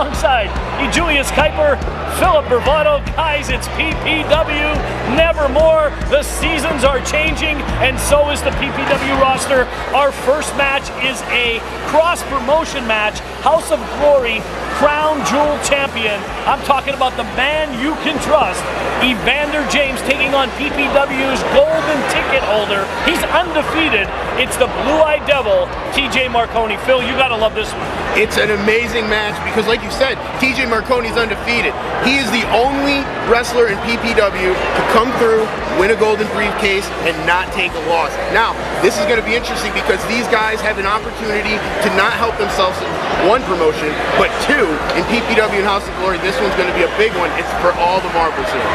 alongside Julius Kuiper, Philip Bravado. Guys, it's PPW, nevermore. The seasons are changing, and so is the PPW roster. Our first match is a cross-promotion match, House of Glory, Crown Jewel Champion. I'm talking about the man you can trust, Evander James, taking on PPW's golden ticket holder. He's undefeated. It's the Blue-Eyed Devil, TJ Marconi. Phil, you gotta love this one. It's an amazing match because, like you said, TJ Marconi's undefeated. He is the only wrestler in PPW to come through, win a golden briefcase, and not take a loss. Now, this is going to be interesting because these guys have an opportunity to not help themselves in one promotion, but two, in PPW and House of Glory. This one's going to be a big one. It's for all the marbles here.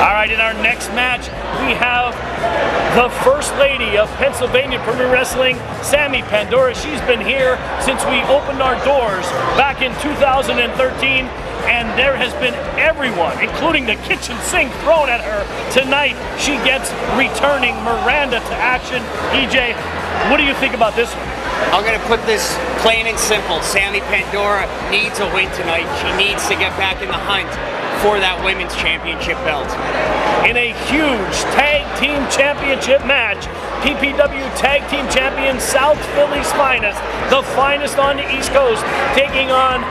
All right, in our next match, we have the First Lady of Pennsylvania Premier Wrestling, Sammy Pandora. She's been here since we opened our doors back in 2013, and there has been everyone, including the kitchen sink, thrown at her. Tonight, she gets returning Miranda to action. EJ, what do you think about this one? I'm going to put this plain and simple. Sammy Pandora needs a win tonight. She needs to get back in the hunt for that women's championship belt. In a huge tag team championship match, PPW Tag Team Champion South Philly's finest, the finest on the East Coast, taking on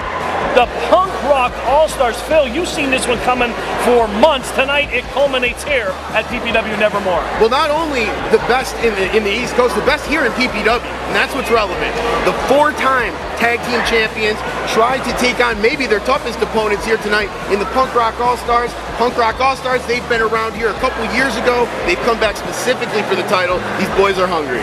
the Punk Rock All-Stars. Phil, you've seen this one coming for months. Tonight, it culminates here at PPW Nevermore. Well, not only the best in the East Coast, the best here in PPW, and that's what's relevant. The four-time tag team champions tried to take on maybe their toughest opponents here tonight in the Punk Rock All-Stars. Punk Rock All-Stars, they've been around here a couple years ago. They've come back specifically for the title. These boys are hungry.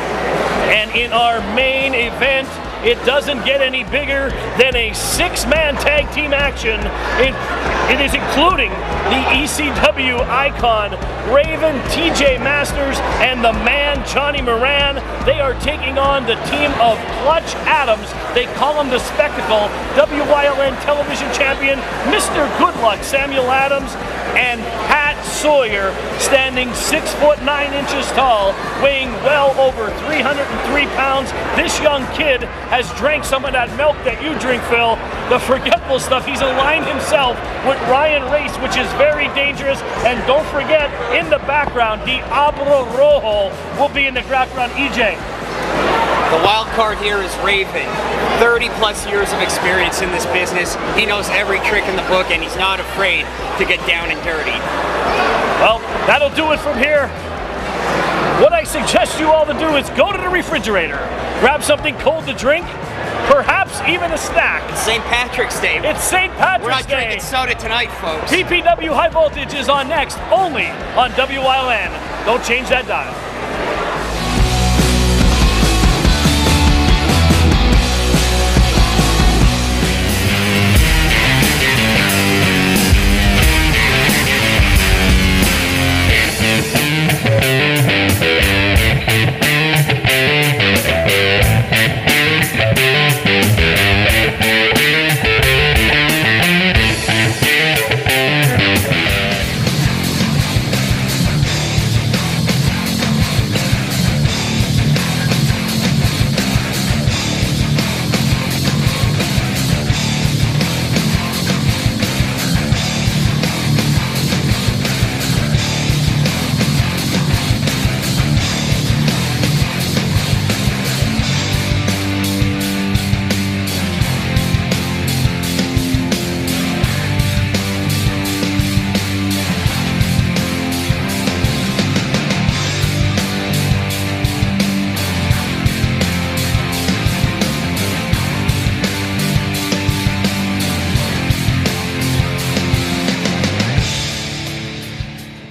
And in our main event, it doesn't get any bigger than a six-man tag team action. It is including the ECW icon, Raven TJ Masters, and the man, Johnny Moran. They are taking on the team of Clutch Adams. They call him the Spectacle. WYLN television champion, Mr. Goodluck, Samuel Adams, and Pat Sawyer, standing 6'9" tall, weighing well over 303 pounds. This young kid has drank some of that milk that you drink, Phil, the forgetful stuff. He's aligned himself with Ryan Race, which is very dangerous. And don't forget, in the background, Diablo Rojo will be in the background. EJ. The wild card here is Raven. 30 plus years of experience in this business. He knows every trick in the book, and he's not afraid to get down and dirty. Well, that'll do it from here. What I suggest you all to do is go to the refrigerator, grab something cold to drink, perhaps even a snack. It's St. Patrick's Day. It's St. Patrick's Day. We're not drinking soda tonight, folks. PPW High Voltage is on next, only on WYLN. Don't change that dial.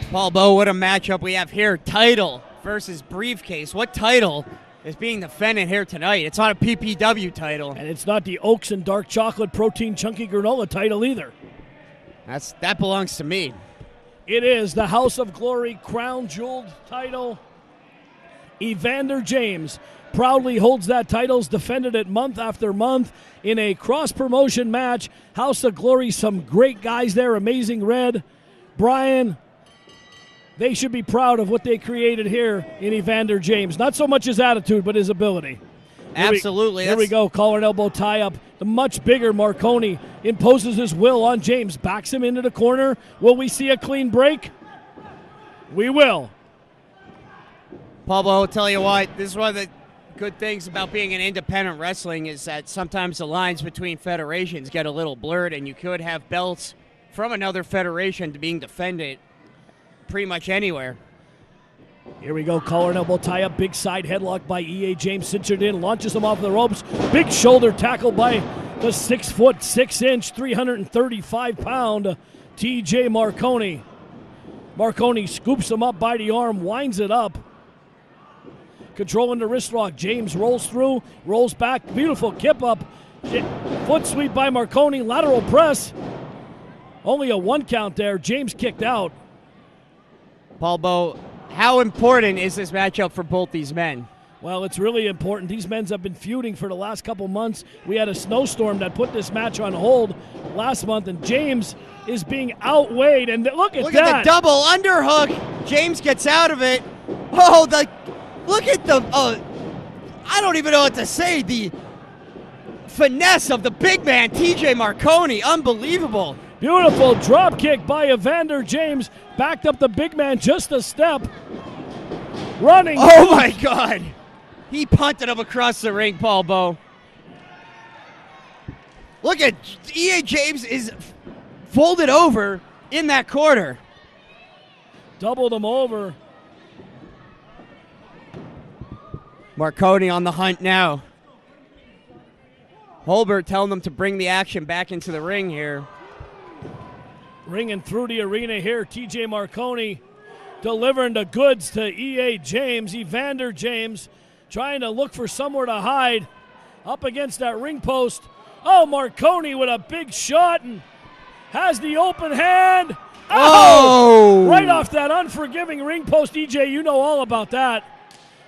Paul Bo, what a matchup we have here. Title versus briefcase. What title is being defended here tonight? It's not a PPW title. And it's not the Oaks and Dark Chocolate Protein Chunky Granola title either. That belongs to me. It is the House of Glory Crown Jeweled title. Evander James proudly holds that title, defended it month after month in a cross-promotion match. House of Glory, some great guys there. Amazing Red, Brian. They should be proud of what they created here in Evander James. Not so much his attitude, but his ability. Absolutely. Here we go. Collar and elbow tie up. The much bigger Marconi imposes his will on James. Backs him into the corner. Will we see a clean break? We will. Pablo, I'll tell you what, this is one of the good things about being in independent wrestling is that sometimes the lines between federations get a little blurred, and you could have belts from another federation to being defended pretty much anywhere. Here we go, collar and elbow tie up, big side headlock by E.A. James, cinchered in, launches him off the ropes, big shoulder tackle by the 6'6", 335-pound T.J. Marconi. Marconi scoops him up by the arm, winds it up. Controlling the wrist lock, James rolls through, rolls back, beautiful kip up, foot sweep by Marconi, lateral press. Only a 1 count there, James kicked out. Pablo, how important is this matchup for both these men? Well, it's really important. These men have been feuding for the last couple months. We had a snowstorm that put this match on hold last month, and James is being outweighed. And look at that. Look at the double underhook. James gets out of it. Oh, look at the, I don't even know what to say. The finesse of the big man, T.J. Marconi. Unbelievable. Beautiful drop kick by Evander James. Backed up the big man just a step. Running. Oh, my God. He punted him across the ring, Paul Bowe. Look at E.A. James is folded over in that corner. Doubled him over. Marconi on the hunt now. Holbert telling them to bring the action back into the ring here. Ringing through the arena here, T.J. Marconi delivering the goods to E.A. James. Evander James trying to look for somewhere to hide up against that ring post. Oh, Marconi with a big shot and has the open hand. Oh! Right off that unforgiving ring post, EJ, you know all about that.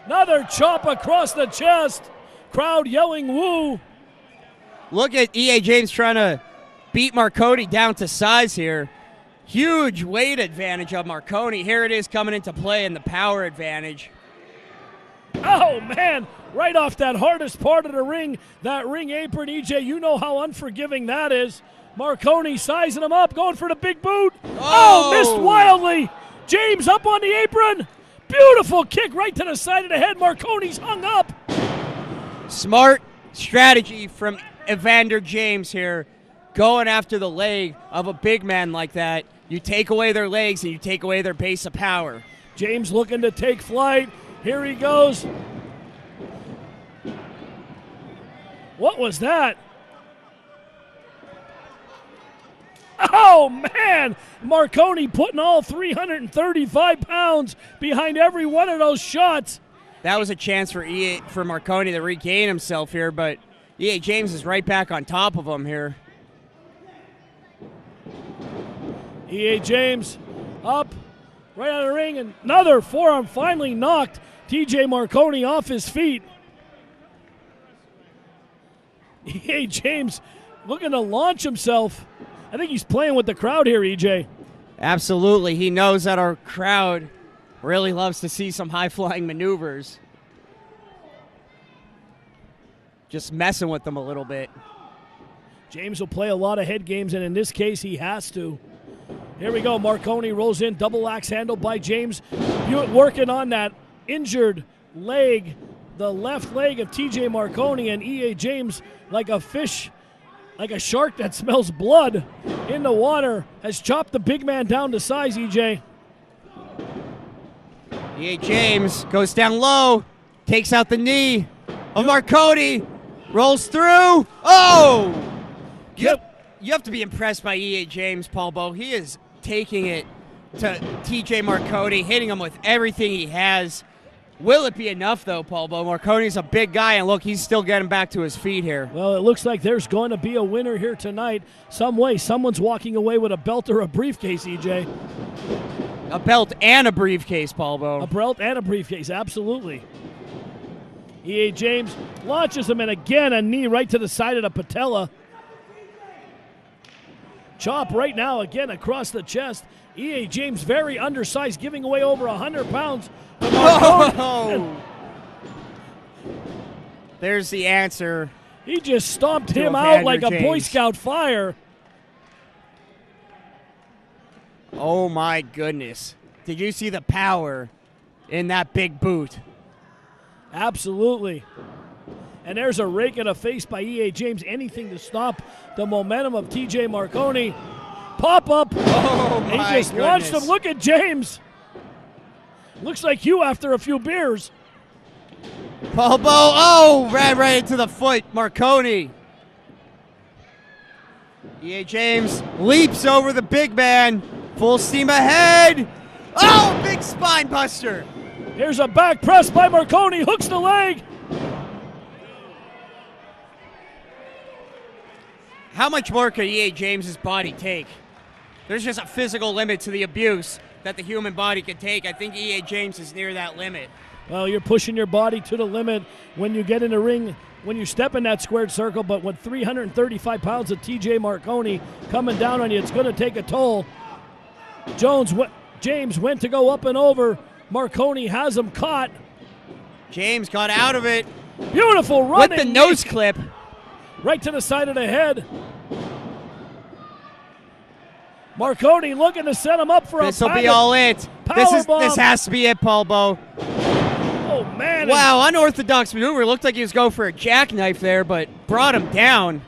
Another chop across the chest. Crowd yelling woo. Look at E.A. James trying to beat Marconi down to size here. Huge weight advantage of Marconi. Here it is coming into play in the power advantage. Oh, man. Right off that hardest part of the ring, that ring apron, EJ, you know how unforgiving that is. Marconi sizing him up, going for the big boot. Oh, missed wildly. James up on the apron. Beautiful kick right to the side of the head. Marconi's hung up. Smart strategy from Evander James here. Going after the leg of a big man like that. You take away their legs and you take away their base of power. James looking to take flight. Here he goes. What was that? Oh, man! Marconi putting all 335 pounds behind every one of those shots. That was a chance for Marconi to regain himself here, but E.A. James is right back on top of him here. E.A. James up, right out of the ring, and another forearm finally knocked T.J. Marconi off his feet. E.A. James looking to launch himself. I think he's playing with the crowd here, EJ. Absolutely. He knows that our crowd really loves to see some high-flying maneuvers. Just messing with them a little bit. James will play a lot of head games, and in this case, he has to. Here we go. Marconi rolls in. Double axe handle by James. Working on that injured leg, the left leg of T.J. Marconi, and E.A. James, like a fish, like a shark that smells blood in the water, has chopped the big man down to size, EJ. E.A. James goes down low, takes out the knee of Marconi, rolls through. Oh! You have to be impressed by E.A. James, Paul Bowe. He is taking it to T.J. Marconi, hitting him with everything he has. Will it be enough, though, Paul Bowe? Marconi's a big guy, and look, he's still getting back to his feet here. Well, it looks like there's going to be a winner here tonight. Some way, someone's walking away with a belt or a briefcase, EJ. A belt and a briefcase, Paul Bowe. A belt and a briefcase, absolutely. E.A. James launches him, and again, a knee right to the side of the patella. Chop right now, again, across the chest. E.A. James, very undersized, giving away over 100 pounds. Oh. There's the answer. He just stomped him Evander out like a James. Boy Scout fire. Oh, my goodness. Did you see the power in that big boot? Absolutely. And there's a rake in the face by E.A. James. Anything to stop the momentum of T.J. Marconi. Pop up. Oh, He my just launched him. goodness. Look at James. Looks like you after a few beers. Paul Bow, oh, ran right into the foot. Marconi. E.A. James leaps over the big man. Full steam ahead. Oh, big spine buster. Here's a back press by Marconi. Hooks the leg. How much more could E.A. James's body take? There's just a physical limit to the abuse that the human body can take. I think E.A. James is near that limit. Well, you're pushing your body to the limit when you get in the ring, when you step in that squared circle, but with 335 pounds of T.J. Marconi coming down on you, it's going to take a toll. James went to go up and over. Marconi has him caught. James got out of it Beautiful running. with the nose clip. Right to the side of the head. Marconi looking to set him up for This a will be all it. This powerbomb. has to be it, Paul Bow. Oh, man. Wow, unorthodox maneuver. Looked like he was going for a jackknife there, but brought him down.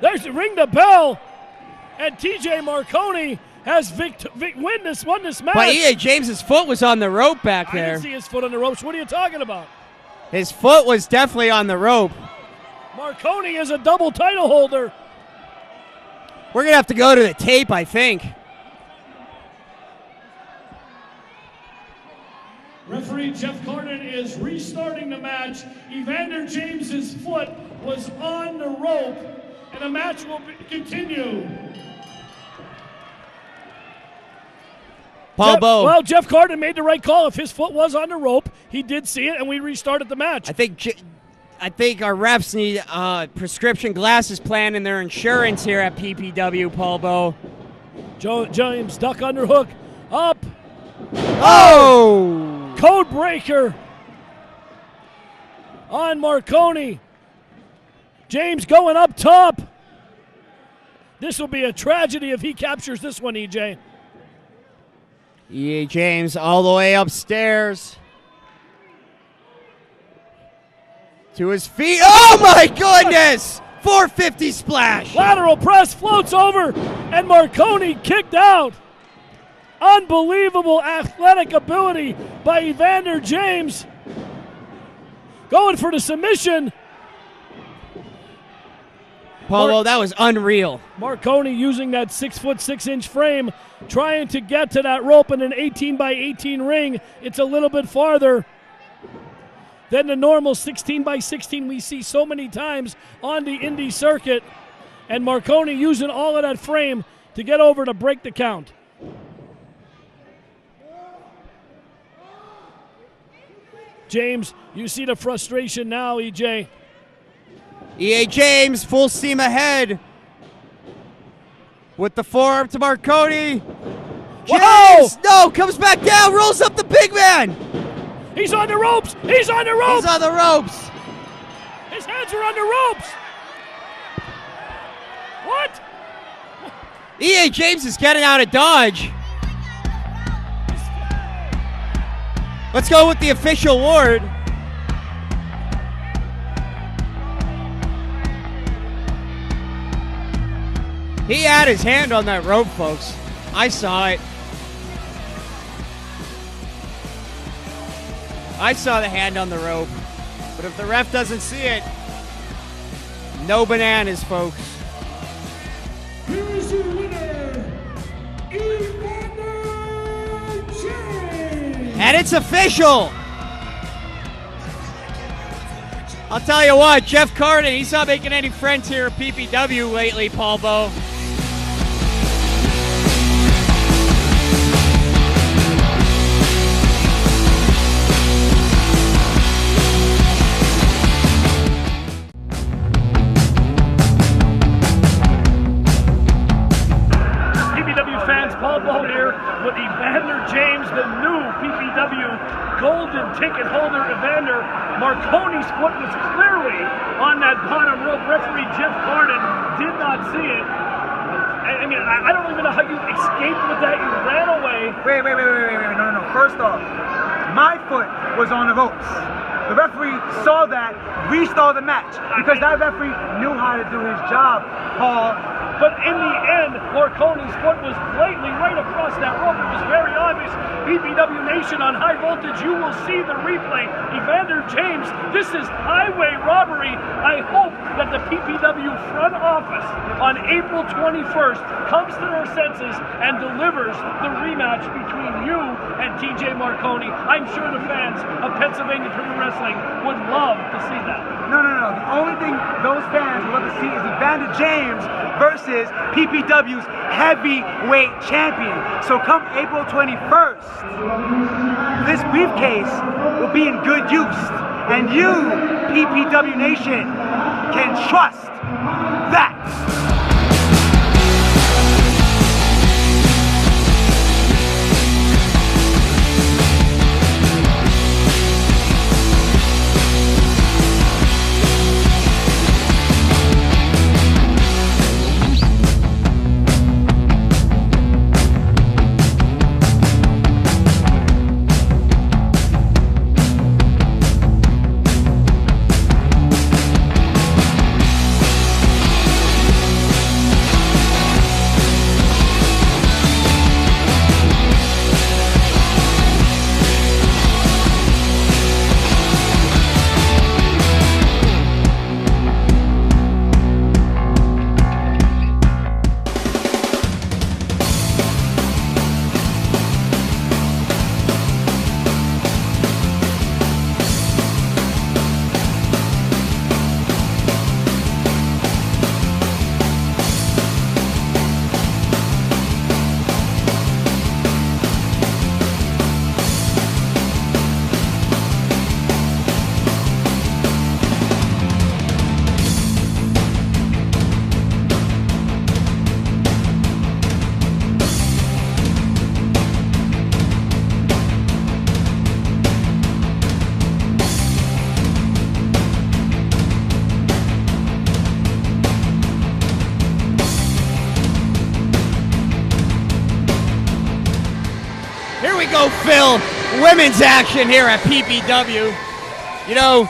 There's the ring the bell. And T.J. Marconi has won this match. But E.A. James's foot was on the rope back I there. didn't see his foot on the ropes. What are you talking about? His foot was definitely on the rope. Marconi is a double title holder. We're going to have to go to the tape, I think. Referee Jeff Carden is restarting the match. Evander James's foot was on the rope, and the match will continue. Paul Bow. Well, Jeff Carden made the right call. If his foot was on the rope, he did see it, and we restarted the match. I think our refs need prescription glasses plan in their insurance here at PPW, Paul Bow. James duck underhook. Up. Oh! Code breaker on Marconi. James going up top. This will be a tragedy if he captures this one, EJ. E.A. James all the way upstairs. To his feet. Oh my goodness! 450 splash. Lateral press floats over, and Marconi kicked out. Unbelievable athletic ability by Evander James. Going for the submission. Paulo, that was unreal. Marconi using that 6'6" frame, trying to get to that rope in an 18 by 18 ring. It's a little bit farther than the normal 16 by 16 we see so many times on the indie circuit. And Marconi using all of that frame to get over to break the count. James, you see the frustration now, EJ. E.A. James, full steam ahead. With the forearm to Marconi. James, no, comes back down, rolls up the big man. He's on the ropes. He's on the ropes. He's on the ropes. His hands are on the ropes. What? E.A. James is getting out of Dodge. Let's go with the official award. He had his hand on that rope, folks. I saw it. I saw the hand on the rope. But if the ref doesn't see it, no bananas, folks. Here is your winner, Evander James. And it's official. I'll tell you what, Jeff Carden, he's not making any friends here at PPW lately, Paul Bow. PPW fans, Paul Bow here with Evander James, the new PPW PPW golden ticket holder Evander Marconi's foot was clearly on that bottom rope. Referee Jeff Carden did not see it. I mean, I don't even know how you escaped with that. You ran away. Wait. No. First off, my foot was on the ropes. The referee saw that, restalled the match, because that referee knew how to do his job, Paul. But in the end, Marconi's foot was blatantly right across that rope. It was very obvious. PPW Nation on high voltage, you will see the replay. Evander James, this is highway robbery. I hope that the PPW front office on April 21st comes to their senses and delivers the rematch between you and TJ Marconi. I'm sure the fans of Pennsylvania Pro Wrestling would love to see that. No. The only thing those fans would love to see is Evander James versus PPW's heavyweight champion. So come April 21st, this briefcase will be in good use. And you, PPW Nation, can trust that. Here we go, Phil. Women's action here at PPW. You know,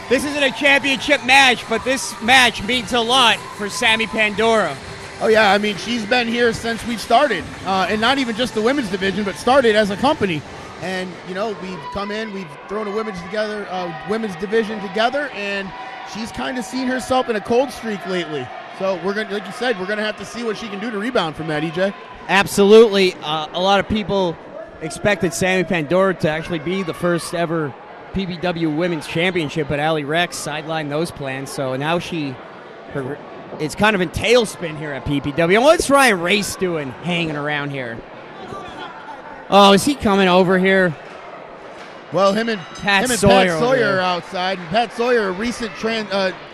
this isn't a championship match, but this match means a lot for Sammy Pandora. Oh yeah, I mean, she's been here since we've started, and not even just the women's division, but started as a company. And you know, we've come in, we've thrown a women's division together, and she's kind of seen herself in a cold streak lately. So we're gonna, like you said, we're gonna have to see what she can do to rebound from that, EJ. Absolutely. A lot of people expected Sammy Pandora to actually be the first ever PPW Women's Championship, but Ali Rex sidelined those plans. So now it's kind of in tailspin here at PPW. And what's Ryan Race doing hanging around here? Oh, is he coming over here? Well, him and Pat Sawyer are outside. And Pat Sawyer, a recent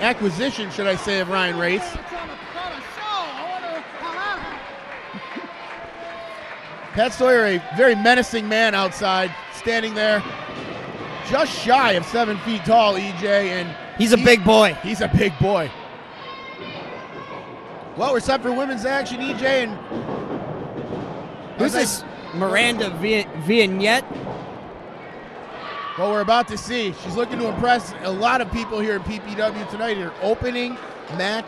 acquisition, should I say, of Ryan Race. Pat Sawyer, a very menacing man outside, standing there, just shy of 7 feet tall, EJ, and he's a big boy. He's a big boy. Well, we're set for women's action, EJ, and who's this Miranda Vignette? Well, we're about to see. She's looking to impress a lot of people here in PPW tonight. Her opening match.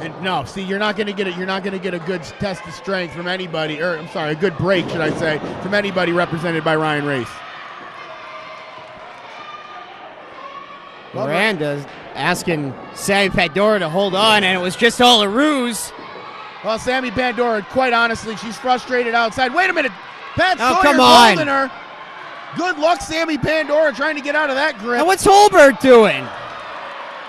And no, see, you're not going to get it. You're not going to get a good test of strength from anybody, or I'm sorry, a good break, should I say, from anybody represented by Ryan Race. Miranda's asking Sammy Pandora to hold on, and it was just all a ruse. Well, Sammy Pandora, quite honestly, she's frustrated outside. Wait a minute, Pat Sawyer's come on. holding her. Good luck, Sammy Pandora, trying to get out of that grip. And what's Holbert doing?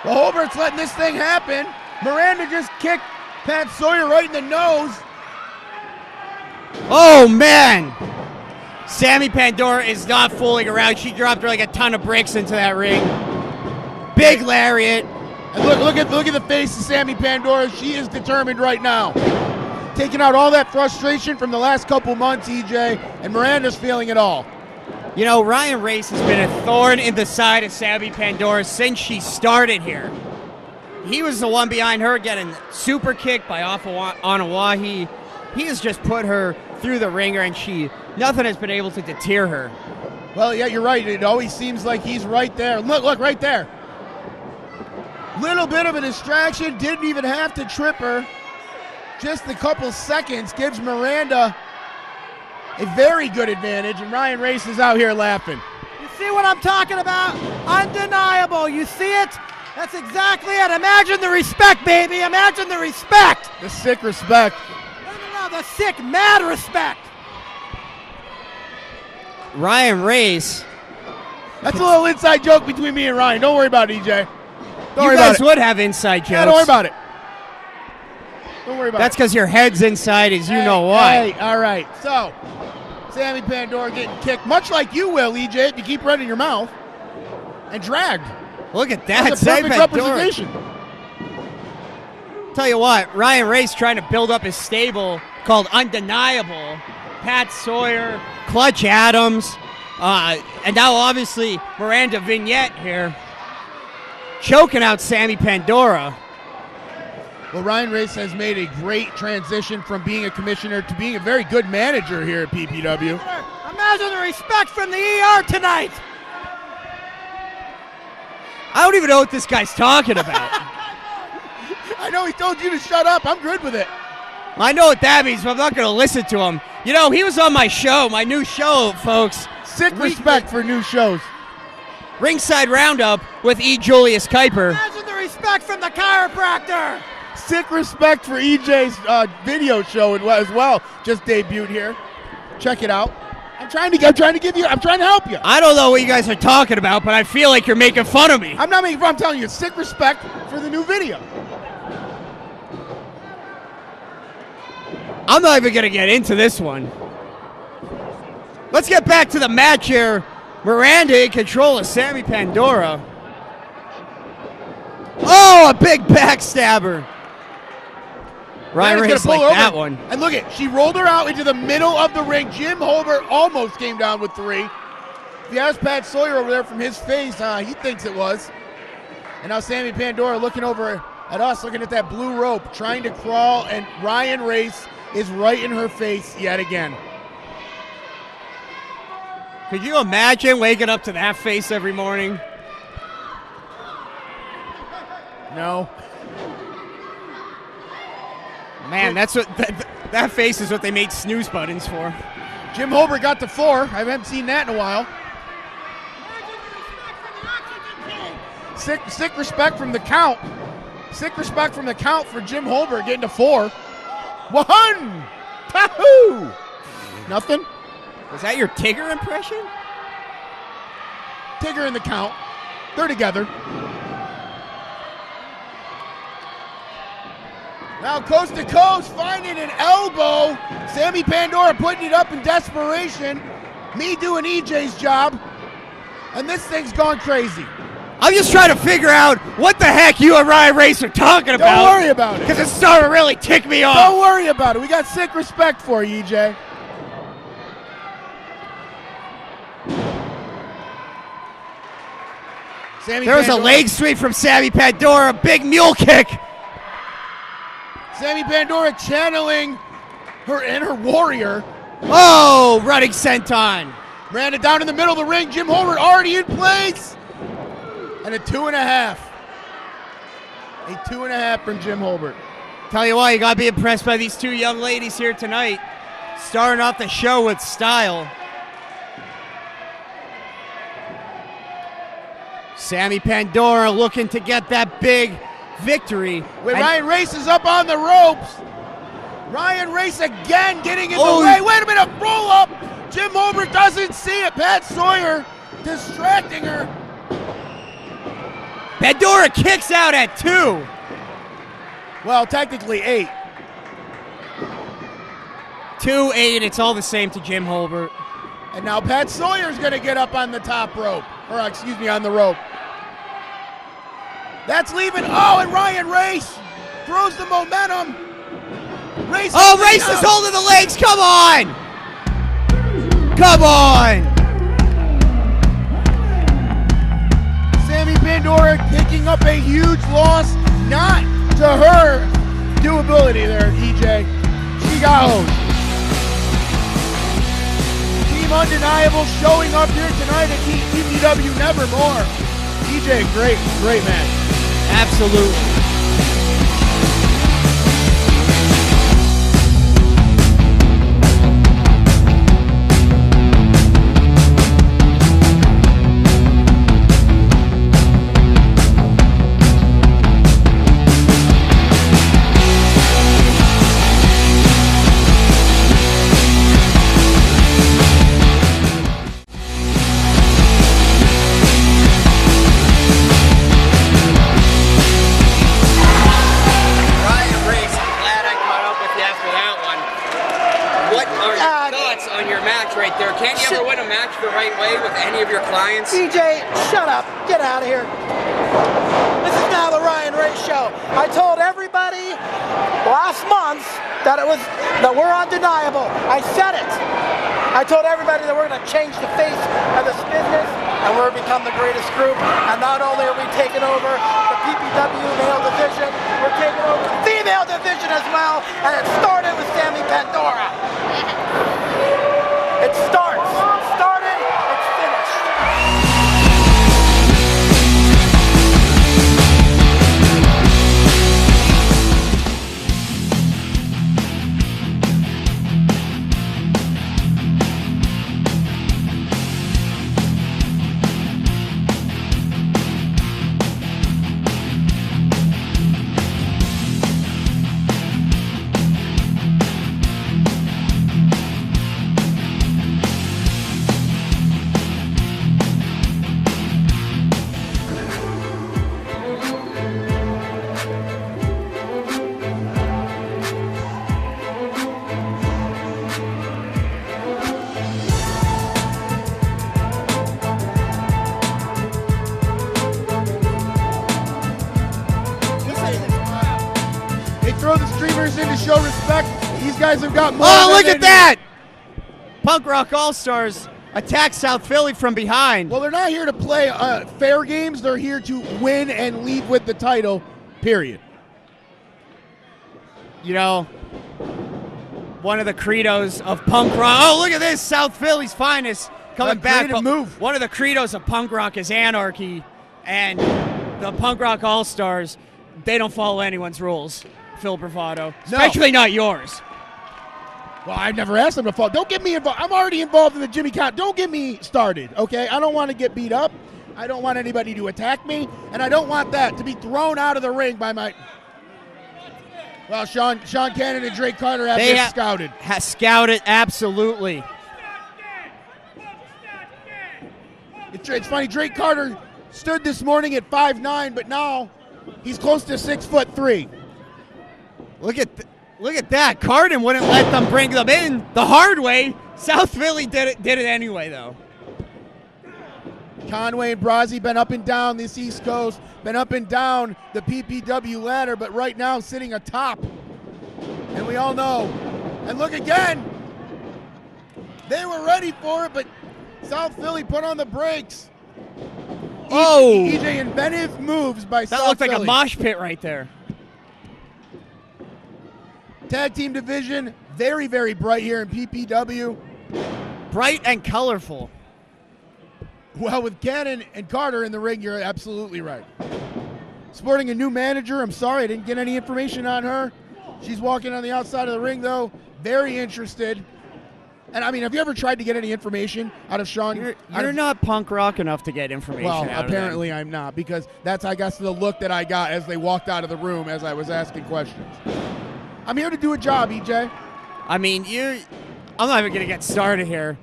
Well, Holbert's letting this thing happen. Miranda just kicked Pat Sawyer right in the nose. Oh, man. Sammy Pandora is not fooling around. She dropped her like a ton of bricks into that ring. Big lariat. And look at the face of Sammy Pandora. She is determined right now. taking out all that frustration from the last couple months, EJ, and Miranda's feeling it all. You know, Ryan Race has been a thorn in the side of Sammy Pandora since she started here. He was the one behind her getting super kicked by Anawahi. He has just put her through the ringer, and nothing has been able to deter her. Well, yeah, you're right. It always seems like he's right there. Look, right there. Little bit of a distraction. Didn't even have to trip her. Just a couple seconds gives Miranda a very good advantage, and Ryan Race is out here laughing. You see what I'm talking about? Undeniable. You see it? That's exactly it. Imagine the respect, baby. Imagine the respect. The sick respect. No, the sick, mad respect. Ryan Race. That's a little inside joke between me and Ryan. Don't worry about it, EJ. Don't worry You about guys it. would have inside jokes. Yeah, don't worry about it. Don't worry about That's it. because your head's inside, as you know why. Hey, all right. So, Sammy Pandora getting kicked, much like you will, EJ, if you keep running your mouth, and dragged. Look at that. That's a Sammy perfect Pandora. representation. Tell you what, Ryan Race trying to build up his stable called Undeniable. Pat Sawyer, Clutch Adams, and now obviously Miranda Vignette here, choking out Sammy Pandora. Well, Ryan Race has made a great transition from being a commissioner to being a very good manager here at PPW. Imagine the respect from the ER tonight. I don't even know what this guy's talking about. I know he told you to shut up. I'm good with it. I know what that means, but I'm not going to listen to him. You know, he was on my show, my new show, folks. Sick respect for new shows. Ringside Roundup with E. Julius Kuiper. Imagine the respect from the chiropractor. Sick respect for EJ's video show as well. Just debuted here. Check it out. I'm trying to help you. I don't know what you guys are talking about, but I feel like you're making fun of me. I'm not making fun. I'm telling you, sick respect for the new video. I'm not even going to get into this one. Let's get back to the match here. Miranda in control of Sammy Pandora. Oh, a big backstabber. Ryan Race like that one. And look at, she rolled her out into the middle of the ring. Jim Holbert almost came down with 3. If you ask Pat Sawyer over there from his face, he thinks it was. And now Sammy Pandora looking over at us, looking at that blue rope, trying to crawl, and Ryan Race is right in her face yet again. Could you imagine waking up to that face every morning? No. Man, that's what that face is what they made snooze buttons for. Jim Holbert got to 4. I haven't seen that in a while. Sick respect from the count. Sick respect from the count for Jim Holbert getting to 4. 1! Tahoo! Nothing? Was that your Tigger impression? Tigger and the count. They're together. Now coast to coast, finding an elbow. Sammy Pandora putting it up in desperation. Me doing EJ's job. And this thing's gone crazy. I'm just trying to figure out what the heck you and Ryan Race are talking about. Don't worry about it. Because it's starting to really tick me off. Don't worry about it. We got sick respect for you, EJ. There was a leg sweep from Sammy Pandora, a big mule kick. Sammy Pandora channeling her inner warrior. Oh, running senton. Miranda down in the middle of the ring. Jim Holbert already in place. And a 2.5. A 2.5 from Jim Holbert. Tell you what, you got to be impressed by these 2 young ladies here tonight. Starting off the show with style. Sammy Pandora looking to get that big victory. Wait, Ryan Race is up on the ropes. Ryan Race again getting in the way. Wait a minute, roll up. Jim Holbert doesn't see it. Pat Sawyer distracting her. Pandora kicks out at 2. Well, technically 8. 2, 8, it's all the same to Jim Holbert. And now Pat Sawyer's going to get up on the top rope. Or, excuse me, on the rope. That's leaving. Oh, and Ryan Race throws the momentum. Race is holding the legs. Come on. Come on. Sammy Pandora picking up a huge loss, not to her doability there, EJ. She got hosed. Team Undeniable showing up here tonight at PPW Nevermore. EJ, great match. Absolutely. Can't you ever win a match the right way with any of your clients? EJ, shut up. Get out of here. This is now the Ryan Ray Show. I told everybody last month that we're undeniable. I said it. I told everybody that we're going to change the face of this business and we're going to become the greatest group. And not only are we taking over the PPW male division, we're taking over the female division as well. And it started with Sammy Pandora. It started, it's finished. Throw the streamers in to show respect. These guys have got more. Oh, look at that! Punk Rock All-Stars attack South Philly from behind. Well, they're not here to play fair games. They're here to win and leave with the title, period. You know, one of the credos of punk rock. Oh, look at this. South Philly's finest coming back. Creative move. One of the credos of punk rock is anarchy. And the Punk Rock All-Stars, they don't follow anyone's rules. Phil Bravado, especially not yours. Well, I've never asked them to fall. Don't get me involved. I'm already involved in the Jimmy Count. Don't get me started, okay? I don't want to get beat up. I don't want anybody to attack me, and I don't want that to be thrown out of the ring by my. Well, Sean Cannon and Drake Carter have this scouted. Scouted, absolutely. It's funny. Drake Carter stood this morning at 5'9", but now he's close to 6'3". Look at that. Carden wouldn't let them bring them in the hard way. South Philly did it anyway, though. Conway and Brazzi been up and down this East Coast, been up and down the PPW ladder, but right now sitting atop. And we all know. And look again. They were ready for it, but South Philly put on the brakes. Oh! EJ, inventive moves by South Philly. That looked like a mosh pit right there. Tag team division, very, very bright here in PPW. Bright and colorful. Well, with Cannon and Carter in the ring, you're absolutely right. Sporting a new manager. I'm sorry, I didn't get any information on her. She's walking on the outside of the ring, though. Very interested. And, I mean, have you ever tried to get any information out of Sean? You're not punk rock enough to get information out of them. Well, apparently I'm not, because that's, I guess, the look that I got as they walked out of the room as I was asking questions. I'm here to do a job, EJ. I mean, I'm not even going to get started here.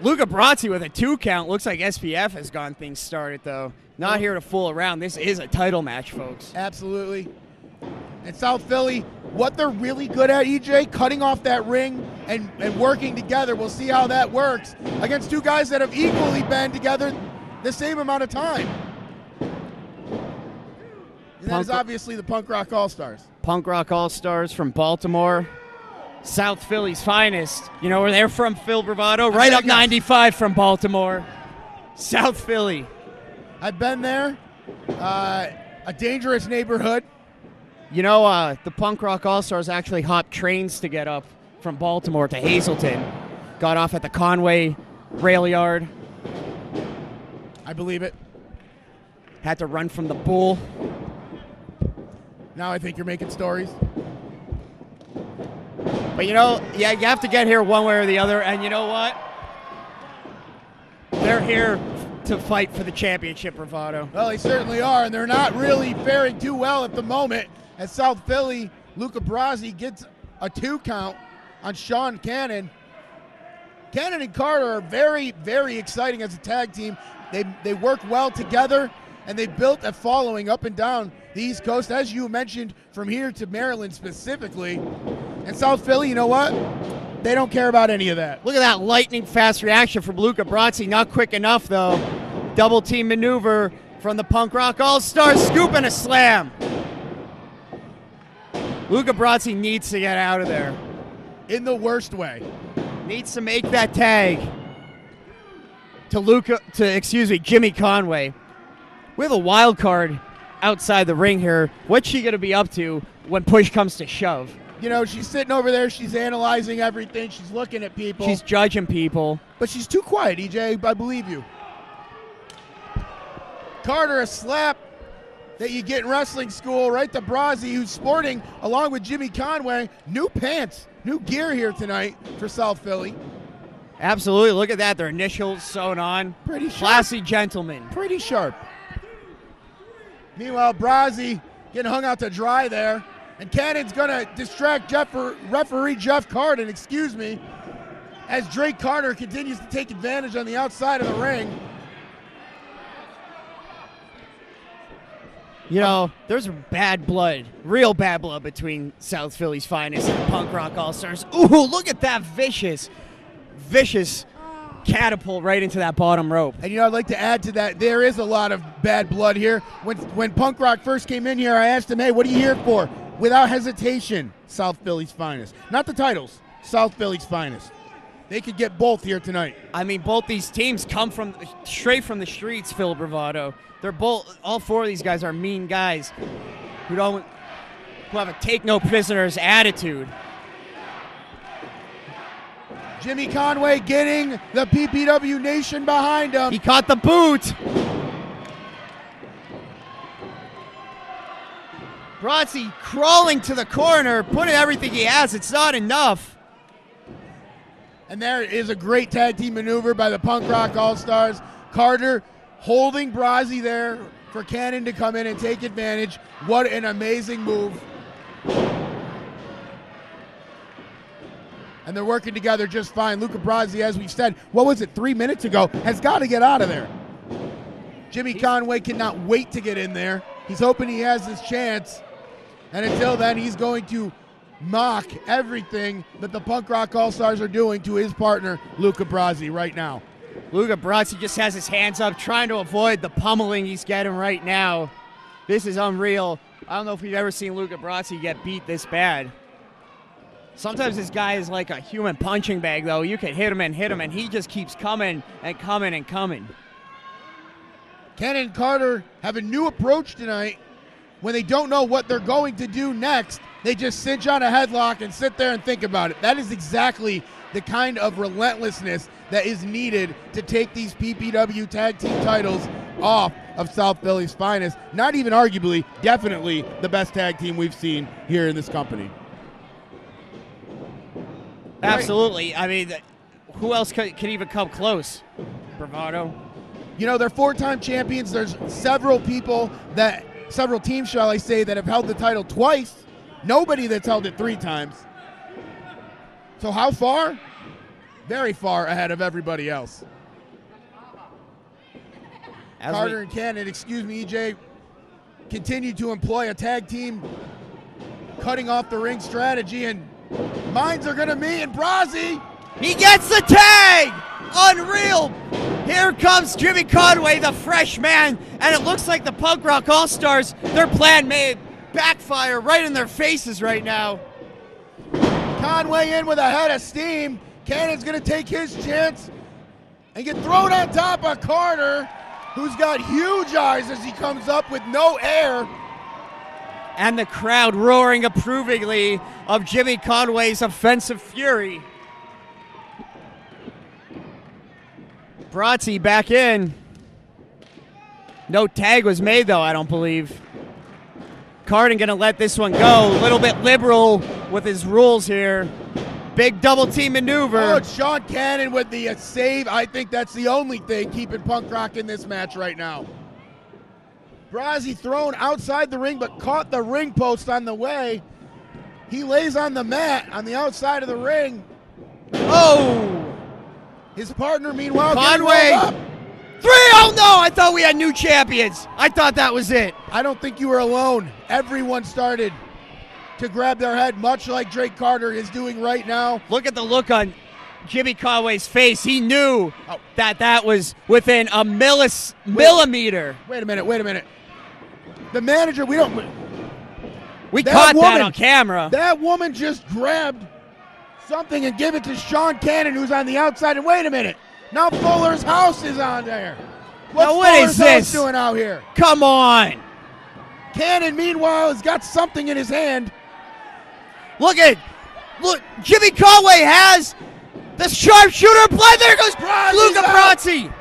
Luca Brazzi with a 2 count. Looks like SPF has gotten things started, though. Not here to fool around. This is a title match, folks. Absolutely. And South Philly, what they're really good at, EJ, cutting off that ring and working together. We'll see how that works against two guys that have equally been together the same amount of time. And that is obviously the Punk Rock All-Stars. Punk Rock All-Stars from Baltimore. South Philly's finest. You know where they're from, Phil Bravado? Right up 95 from Baltimore. South Philly. I've been there. A dangerous neighborhood. You know, the Punk Rock All-Stars actually hopped trains to get up from Baltimore to Hazleton. Got off at the Conway rail yard. I believe it. Had to run from the bull. Now I think you're making stories. But you know, yeah, you have to get here one way or the other, and you know what? They're here to fight for the championship, Bravado. Well, they certainly are, and they're not really faring too well at the moment. As South Philly, Luca Brasi gets a 2 count on Sean Cannon. Cannon and Carter are very, very exciting as a tag team. They work well together, and they built a following up and down the East Coast, as you mentioned, from here to Maryland specifically. And South Philly, you know what? They don't care about any of that. Look at that lightning fast reaction from Luca Brasi. Not quick enough, though. Double team maneuver from the Punk Rock All-Stars. Scoop and a slam. Luca Brasi needs to get out of there. In the worst way. Needs to make that tag to Jimmy Conway. We have a wild card outside the ring here. What's she going to be up to when push comes to shove? You know, she's sitting over there. She's analyzing everything. She's looking at people. She's judging people. But she's too quiet, EJ. I believe you. Carter, a slap that you get in wrestling school right to Brasi, who's sporting, along with Jimmy Conway, new pants, new gear here tonight for South Philly. Absolutely. Look at that. Their initials sewn on. Pretty sharp. Classy gentlemen. Pretty sharp. Meanwhile, Brasi getting hung out to dry there. And Cannon's going to distract referee Jeff Carden, as Drake Carter continues to take advantage on the outside of the ring. You know, there's bad blood, real bad blood between South Philly's finest and the Punk Rock All-Stars. Ooh, look at that vicious catapult right into that bottom rope. And, you know, I'd like to add to that, there is a lot of bad blood here. When Punk Rock first came in here, I asked him, hey, what are you here for? Without hesitation, South Philly's finest. Not the titles, South Philly's finest. They could get both here tonight. I mean, both these teams come straight from the streets, Phil Bravado. All 4 of these guys are mean guys who have a take no prisoners attitude. Jimmy Conway getting the PPW Nation behind him. He caught the boot. Brasi crawling to the corner, putting everything he has. It's not enough. And there is a great tag team maneuver by the Punk Rock All-Stars. Carter holding Brasi there for Cannon to come in and take advantage. What an amazing move. And they're working together just fine. Luca Brasi, as we've said, 3 minutes ago, has got to get out of there. Jimmy Conway cannot wait to get in there. He's hoping he has his chance. And until then, he's going to mock everything that the Punk Rock All-Stars are doing to his partner, Luca Brasi, right now. Luca Brasi just has his hands up, trying to avoid the pummeling he's getting right now. This is unreal. I don't know if we've ever seen Luca Brasi get beat this bad. Sometimes this guy is like a human punching bag, though. You can hit him, and he just keeps coming and coming and coming. Ken and Carter have a new approach tonight. When they don't know what they're going to do next, they just cinch on a headlock and sit there and think about it. That is exactly the kind of relentlessness that is needed to take these PPW tag team titles off of South Philly's finest. Not even arguably, definitely the best tag team we've seen here in this company. Absolutely. I mean, who else can even come close? Bravado. You know, they're 4-time champions. There's several teams, shall I say, that have held the title twice. Nobody that's held it 3 times. So how far? Very far ahead of everybody else. Carter and Cannon, EJ, continue to employ a tag team cutting off the ring strategy, and minds are going to meet, and Brasi, he gets the tag! Unreal! Here comes Jimmy Conway, the fresh man, and it looks like the Punk Rock All-Stars, their plan may backfire right in their faces right now. Conway in with a head of steam. Cannon's going to take his chance and get thrown on top of Carter, who's got huge eyes as he comes up with no air. And the crowd roaring approvingly of Jimmy Conway's offensive fury. Brazzi back in. No tag was made, though, I don't believe. Carden going to let this one go. A little bit liberal with his rules here. Big double team maneuver. Oh, Sean Cannon with the save. I think that's the only thing keeping Punk Rock in this match right now. Brazzi thrown outside the ring, but caught the ring post on the way. He lays on the mat on the outside of the ring. Oh! His partner, meanwhile, Conway. getting rolled up. 3, oh no, I thought we had new champions. I thought that was it. I don't think you were alone. Everyone started to grab their head, much like Drake Carter is doing right now. Look at the look on Jimmy Conway's face. He knew that was within a millimeter. Wait a minute. The manager, we caught that on camera. That woman just grabbed something and gave it to Sean Cannon, who's on the outside. And wait a minute. Now Fuller's house is on there. What's now what Fuller's is this house doing out here? Come on. Cannon, meanwhile, has got something in his hand. Look, Jimmy Conway has the sharpshooter play. There goes Luca Brazzi.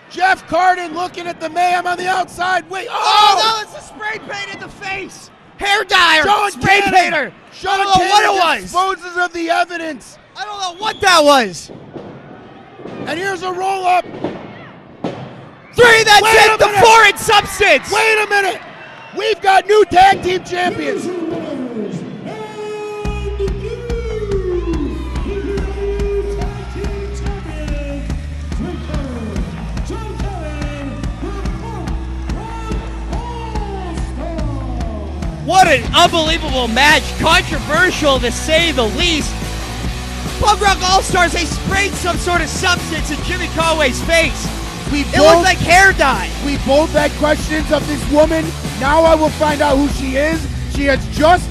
Jeff Carden looking at the mayhem on the outside. Wait, no, it's a spray paint in the face. Hair dye or spray painter. Sean I don't know what it was. Disposes of the evidence. I don't know what that was. And here's a roll up. 3, that's it, the foreign substance. Wait a minute. We've got new tag team champions. What an unbelievable match. Controversial to say the least. Punk Rock All-Stars, they sprayed some sort of substance in Jimmy Conway's face. It looked like hair dye. We both had questions of this woman. Now I will find out who she is. She has just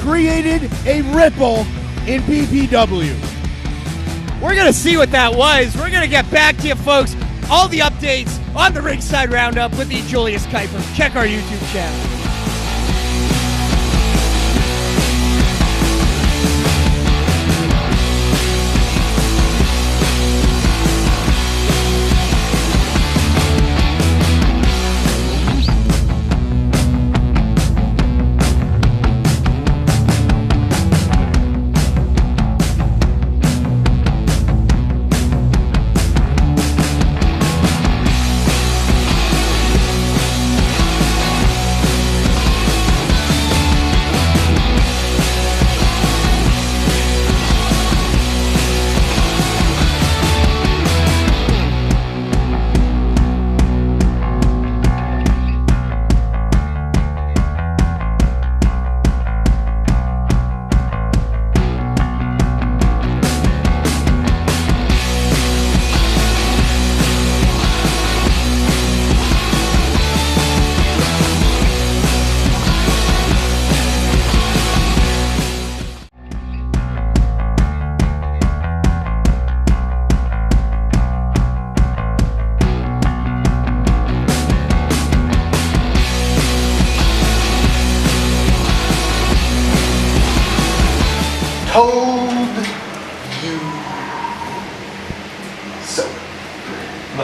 created a ripple in PPW. We're going to see what that was. We're going to get back to you, folks. All the updates on the Ringside Roundup with the Julius Kuiper. Check our YouTube channel.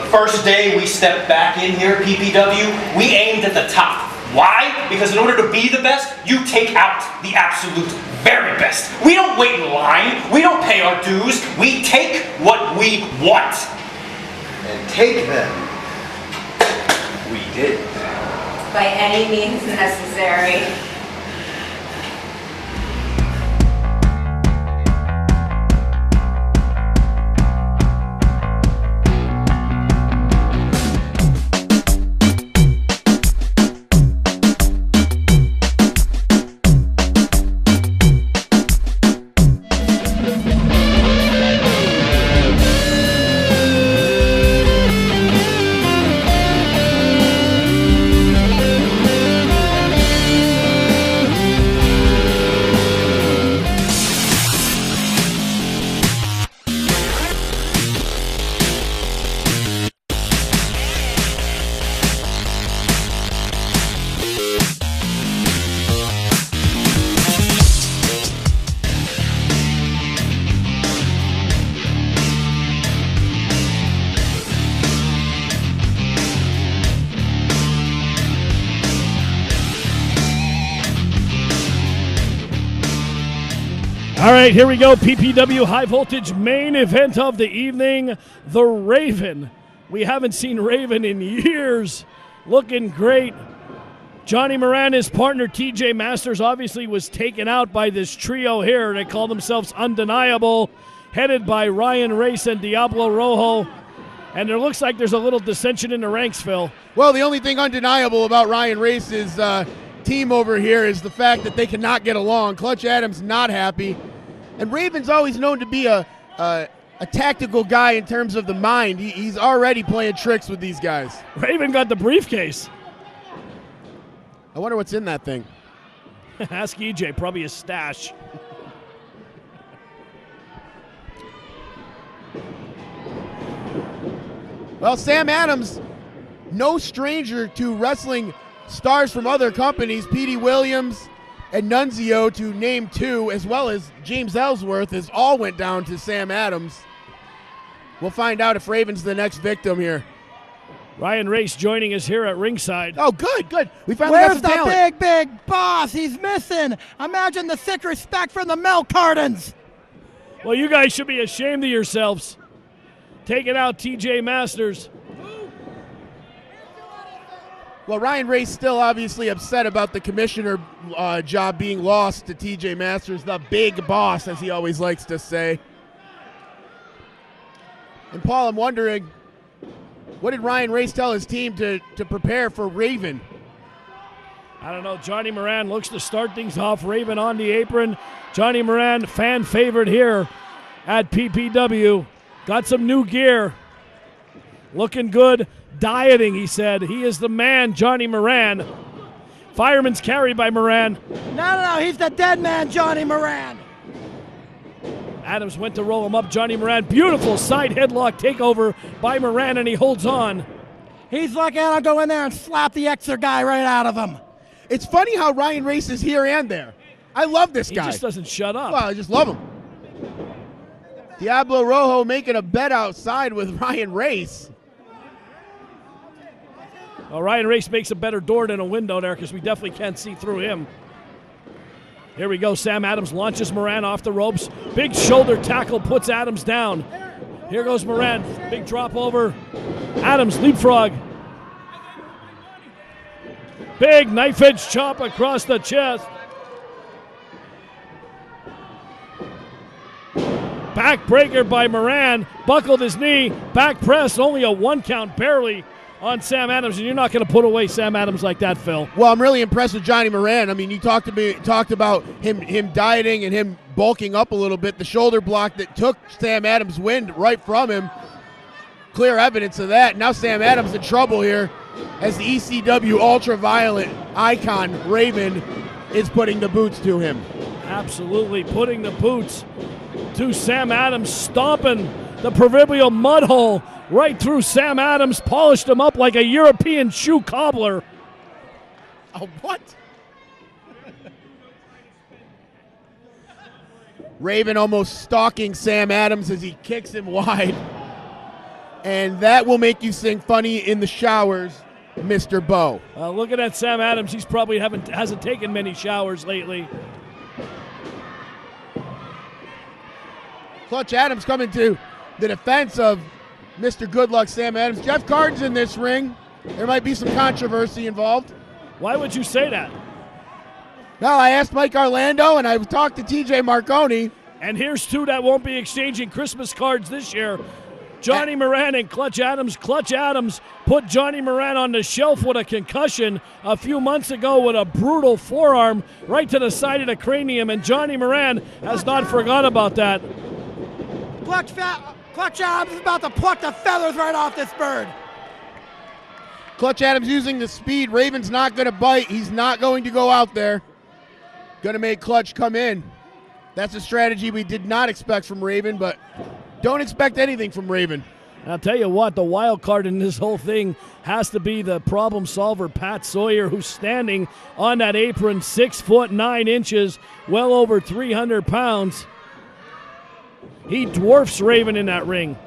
First day we stepped back in here, PPW, we aimed at the top. Why? Because in order to be the best, you take out the absolute very best. We don't wait in line. We don't pay our dues. We take what we want. And take them. We did. By any means necessary. All right, here we go. PPW high voltage main event of the evening. The Raven. We haven't seen Raven in years. Looking great. Johnny Moran, his partner TJ Masters, obviously was taken out by this trio here. They call themselves Undeniable, headed by Ryan Race and Diablo Rojo. And it looks like there's a little dissension in the ranks, Phil. Well, the only thing undeniable about Ryan Race's team over here is the fact that they cannot get along. Clutch Adams not happy. And Raven's always known to be a tactical guy in terms of the mind. He's already playing tricks with these guys. Raven got the briefcase. I wonder what's in that thing. Ask EJ, probably a stash. Well, Sam Adams, no stranger to wrestling stars from other companies. Petey Williams and Nunzio, to name two, as well as James Ellsworth, as all went down to Sam Adams. We'll find out if Raven's the next victim here. Ryan Race joining us here at ringside. Oh, good. We finally got some talent. Where's the big boss? He's missing. Imagine the sick respect from the milk cartons. Well, you guys should be ashamed of yourselves. Taking out TJ Masters. Well, Ryan Race still obviously upset about the commissioner job being lost to TJ Masters, the big boss, as he always likes to say. And Paul, I'm wondering, what did Ryan Race tell his team to prepare for Raven? I don't know. Johnny Moran looks to start things off. Raven on the apron. Johnny Moran, fan favorite here at PPW. Got some new gear. Looking good. Dieting, he said. He is the man, Johnny Moran. Fireman's carry by Moran. No, he's the dead man, Johnny Moran. Adams went to roll him up. Johnny Moran, beautiful side headlock takeover by Moran, and he holds on. He's lucky I'll go in there and slap the Xer guy right out of him. It's funny how Ryan Race is here and there. I love this guy. He just doesn't shut up. Well, I just love him. Diablo Rojo making a bet outside with Ryan Race. Well, Ryan Race makes a better door than a window there because we definitely can't see through him. Here we go. Sam Adams launches Moran off the ropes. Big shoulder tackle puts Adams down. Here goes Moran. Big drop over. Adams leapfrog. Big knife edge chop across the chest. Backbreaker by Moran. Buckled his knee. Back press. Only a 1 count barely on Sam Adams, and you're not going to put away Sam Adams like that, Phil. Well, I'm really impressed with Johnny Moran. I mean, you talked about him dieting and him bulking up a little bit. The shoulder block that took Sam Adams' wind right from him. Clear evidence of that. Now Sam Adams in trouble here as the ECW ultra-violent icon Raven is putting the boots to him. Absolutely putting the boots to Sam Adams, stomping the proverbial mud hole right through Sam Adams, polished him up like a European shoe cobbler. Oh, what? Raven almost stalking Sam Adams as he kicks him wide. And that will make you sing Funny in the Showers, Mr. Bo. Looking at Sam Adams, he's probably hasn't taken many showers lately. Clutch Adams coming to the defense of Mr. Goodluck Sam Adams. Jeff Carden's in this ring. There might be some controversy involved. Why would you say that? Well, I asked Mike Orlando, and I talked to TJ Marconi. And here's two that won't be exchanging Christmas cards this year. Johnny Moran and Clutch Adams. Clutch Adams put Johnny Moran on the shelf with a concussion a few months ago with a brutal forearm right to the side of the cranium, and Johnny Moran has not forgot about that. Clutch Adams is about to pluck the feathers right off this bird. Clutch Adams using the speed. Raven's not going to bite. He's not going to go out there. Going to make Clutch come in. That's a strategy we did not expect from Raven, but don't expect anything from Raven. I'll tell you what, the wild card in this whole thing has to be the problem solver, Pat Sawyer, who's standing on that apron, 6'9", well over 300 pounds. He dwarfs Raven in that ring.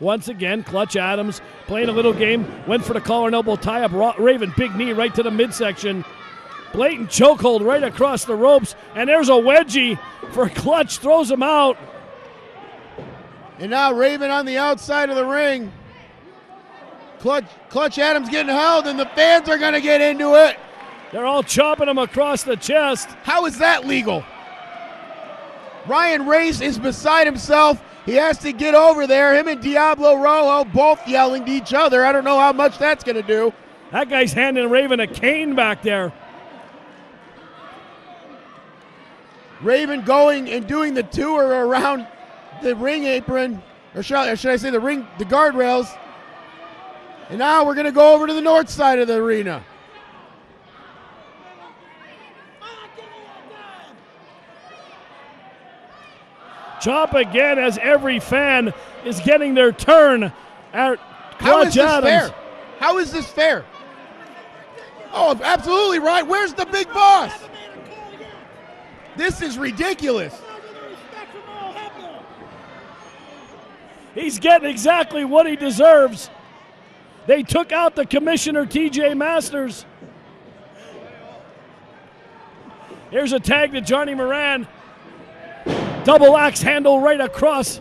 Once again, Clutch Adams playing a little game, went for the collar and elbow tie-up. Raven, big knee right to the midsection. Blatant chokehold right across the ropes, and there's a wedgie for Clutch, throws him out. And now Raven on the outside of the ring. Clutch Adams getting held, and the fans are going to get into it. They're all chopping him across the chest. How is that legal? Ryan Race is beside himself. He has to get over there. Him and Diablo Rojo both yelling to each other. I don't know how much that's going to do. That guy's handing Raven a cane back there. Raven going and doing the tour around the ring apron, or should I say the guardrails. And now we're going to go over to the north side of the arena. Chop again as every fan is getting their turn at Clutch Adams. Fair? How is this fair? Oh, absolutely right. Where's the big boss? This is ridiculous. He's getting exactly what he deserves. They took out the commissioner, TJ Masters. Here's a tag to Johnny Moran. Double axe handle right across.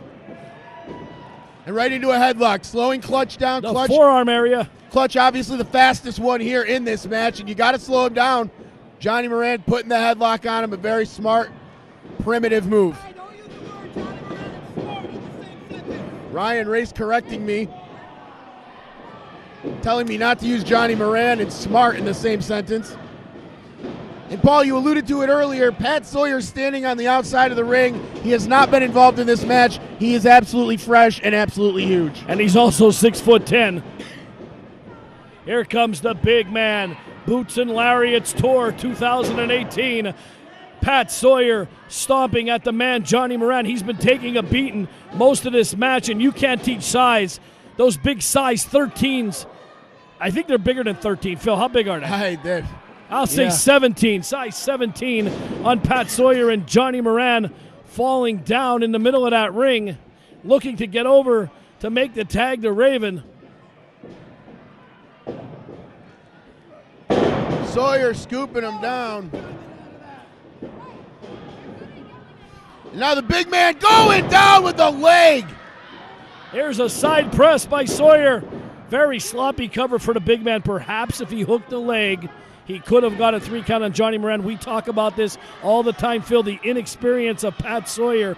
And right into a headlock, slowing Clutch down. The forearm area. Clutch obviously the fastest one here in this match, and you got to slow him down. Johnny Moran putting the headlock on him, a very smart, primitive move. Ryan Race correcting me, telling me not to use Johnny Moran and smart in the same sentence. And Paul, you alluded to it earlier, Pat Sawyer standing on the outside of the ring. He has not been involved in this match. He is absolutely fresh and absolutely huge. And he's also 6'10". Here comes the big man. Boots and Lariats Tour 2018. Pat Sawyer stomping at the man Johnny Moran. He's been taking a beating most of this match, and you can't teach size. Those big size 13s, I think they're bigger than 13. Phil, how big are they? I'll say 17, size 17 on Pat Sawyer, and Johnny Moran falling down in the middle of that ring, looking to get over to make the tag to Raven. Sawyer scooping him down. Now the big man going down with the leg. Here's a side press by Sawyer. Very sloppy cover for the big man. Perhaps if he hooked the leg, he could have got a 3 count on Johnny Moran. We talk about this all the time, Phil, the inexperience of Pat Sawyer.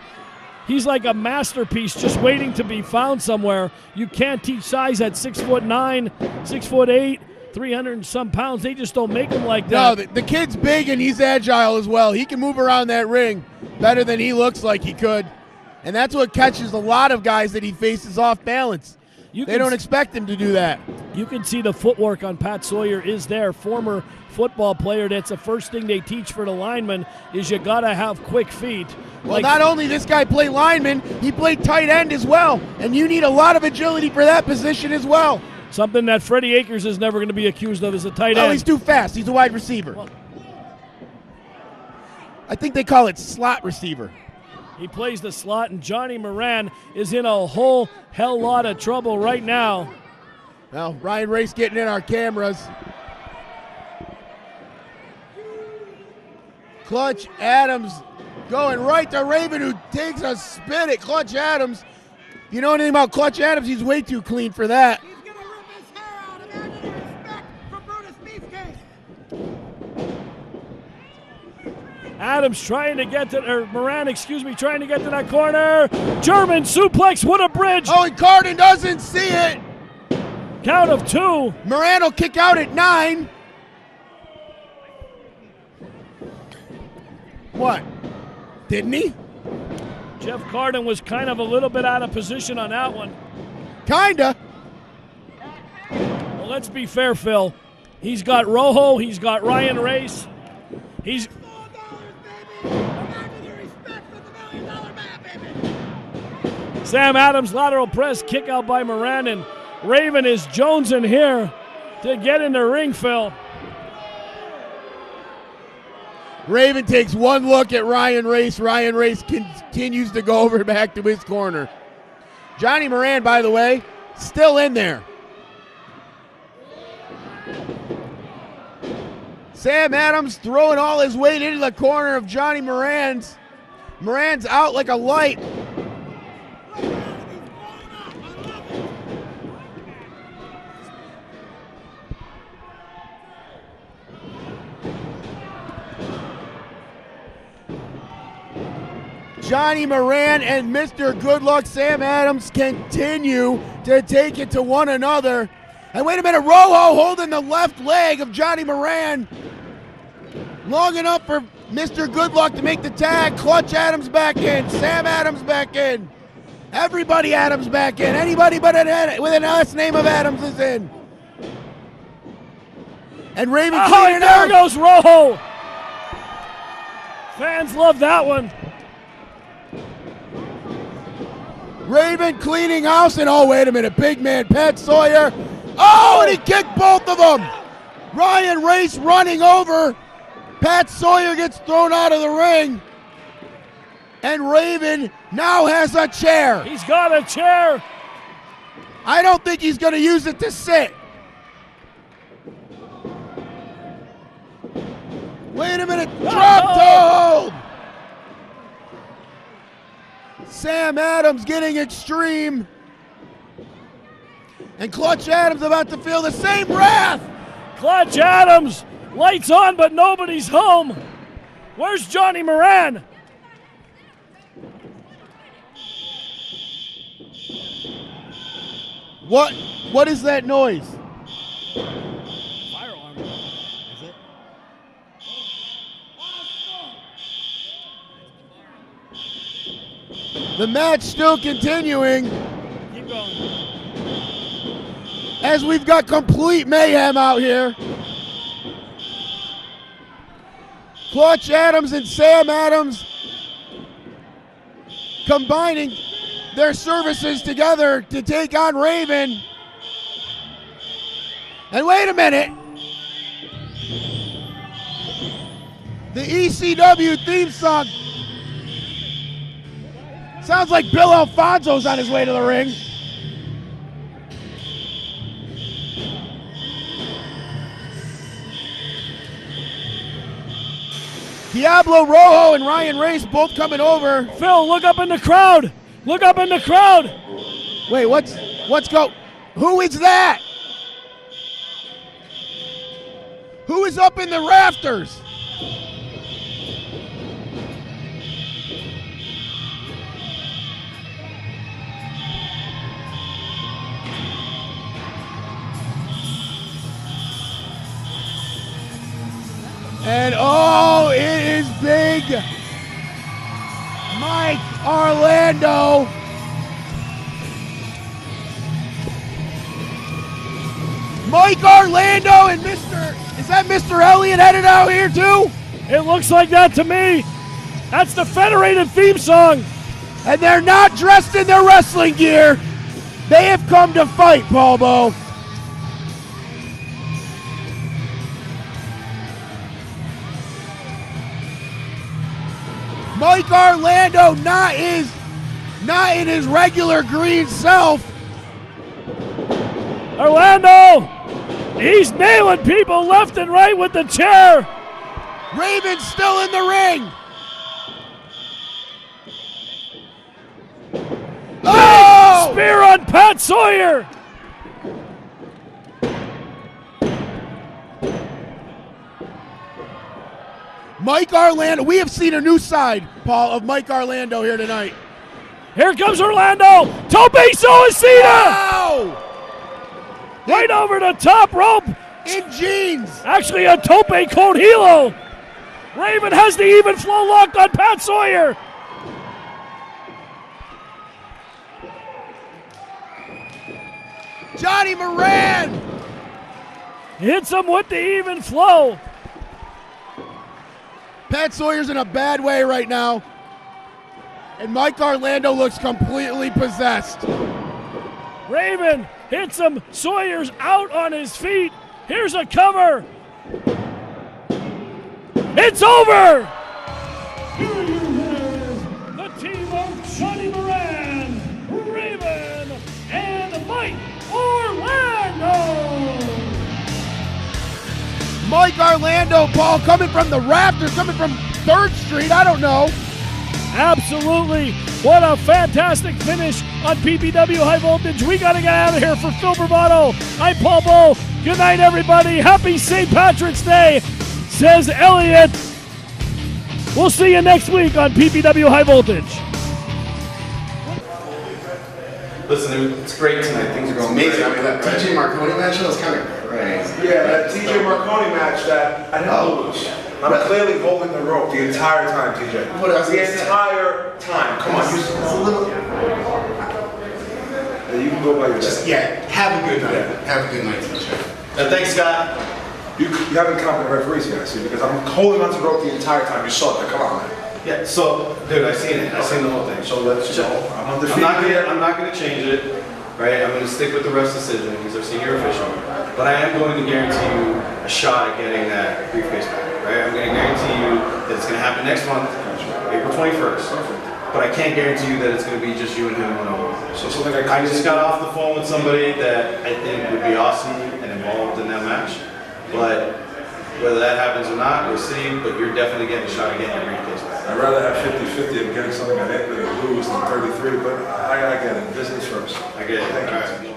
He's like a masterpiece just waiting to be found somewhere. You can't teach size at 6'9", 6'8", 300 and some pounds. They just don't make him like that. No, the kid's big and he's agile as well. He can move around that ring better than he looks like he could. And that's what catches a lot of guys that he faces off balance. They don't expect him to do that. You can see the footwork on Pat Sawyer is there. Former football player, that's the first thing they teach for the lineman is you got to have quick feet. Well, not only this guy played lineman, he played tight end as well. And you need a lot of agility for that position as well. Something that Freddie Akers is never going to be accused of as a tight end. Oh, he's too fast. He's a wide receiver. Well, I think they call it slot receiver. He plays the slot, and Johnny Moran is in a whole hell lot of trouble right now. Well, Ryan Race getting in our cameras. Clutch Adams going right to Raven, who takes a spin at Clutch Adams. If you know anything about Clutch Adams, he's way too clean for that. He's going to rip his hair out. Imagine the respect for Brutus Beefcake. Adams trying to get to, or Moran, trying to get to that corner. German suplex, what a bridge. Oh, and Carden doesn't see it. Count of 2. Moran will kick out at 9. What? Didn't he? Jeff Carden was kind of a little bit out of position on that one. Kinda. Well, let's be fair, Phil. He's got Rojo, he's got Ryan Race. He's Sam Adams, lateral press, kick out by Moran, and Raven is jonesing here to get in the ring, Phil. Raven takes one look at Ryan Race. Ryan Race continues to go over back to his corner. Johnny Moran, by the way, still in there. Sam Adams throwing all his weight into the corner of Johnny Moran's. Moran's out like a light. Johnny Moran and Mr. Good Luck Sam Adams continue to take it to one another. And wait a minute, Rojo holding the left leg of Johnny Moran. Long enough for Mr. Good Luck to make the tag. Clutch Adams back in. Sam Adams back in. Everybody Adams back in. Anybody but with an last name of Adams is in. And Raven cleaning there out. Goes Rojo. Fans love that one. Raven cleaning house, and oh, wait a minute, big man Pat Sawyer. Oh, and he kicked both of them. Ryan Race running over. Pat Sawyer gets thrown out of the ring. And Raven now has a chair. He's got a chair. I don't think he's going to use it to sit. Wait a minute, drop toe hold. Sam Adams getting extreme. And Clutch Adams about to feel the same wrath. Clutch Adams, lights on, but nobody's home. Where's Johnny Moran? What is that noise? Fire alarm. Is it? The match still continuing. Keep going. As we've got complete mayhem out here. Clutch Adams and Sam Adams combining their services together to take on Raven. And wait a minute. The ECW theme song sounds like Bill Alfonso's on his way to the ring. Diablo Rojo and Ryan Race both coming over. Phil, look up in the crowd. Look up in the crowd. Wait, what's go? Who is that? Who is up in the rafters? And oh, it is big Mike Orlando. Mike Orlando and is that Mr. Elliott headed out here too? It looks like that to me. That's the Federated theme song. And they're not dressed in their wrestling gear. They have come to fight, Paul Bo. Mike Orlando not in his regular green self. Orlando, he's nailing people left and right with the chair. Raven's still in the ring. Oh! Spear on Pat Sawyer. Mike Orlando, we have seen a new side, Paul, of Mike Orlando here tonight. Here comes Orlando. Tope Suicida. Wow! Right over the top rope. In jeans. Actually, a Tope Con Hilo. Raven has the even flow locked on Pat Sawyer. Johnny Moran hits him with the even flow. Pat Sawyer's in a bad way right now. And Mike Orlando looks completely possessed. Raven hits him. Sawyer's out on his feet. Here's a cover. It's over. The team of Johnny Moran, Raven, and Mike Orlando. like Orlando, Paul, coming from the rafters, coming from 3rd Street. I don't know. Absolutely. What a fantastic finish on PPW High Voltage. We got to get out of here. For Phil Bravado, I'm Paul Bo. Good night, everybody. Happy St. Patrick's Day, says Elliot. We'll see you next week on PPW High Voltage. Listen, it's great tonight. Things are going Amazing. great. I mean, that TJ Marconi match, that was kind of crazy. Yeah, that TJ Marconi match that I didn't lose. I'm clearly holding the rope the entire time, TJ. What else? The entire time. Come on, It's a little. you can go by your Just, yeah, have a good night. Have a good night, TJ. And thanks, Scott. You haven't counted the referees yet, I see, because I'm holding onto the rope the entire time. You saw that. Come on, man. Yeah, so, dude, I seen it. I seen the whole thing. So let's Chill. go. I'm not gonna change it, right? I'm gonna stick with the ref's decision. He's our senior official. But I am going to guarantee you a shot at getting that briefcase back, right? I'm gonna guarantee you that it's gonna happen next month, April 21st. But I can't guarantee you that it's gonna be just you and him one-on-one. So something like I just got off the phone with somebody that I think would be awesome and involved in that match. But whether that happens or not, we'll see. But you're definitely getting a shot at getting your briefcase back. I'd rather have 50-50 and getting something I didn't really lose than 33, but I get it. Business first. I get it. Thank All you. right.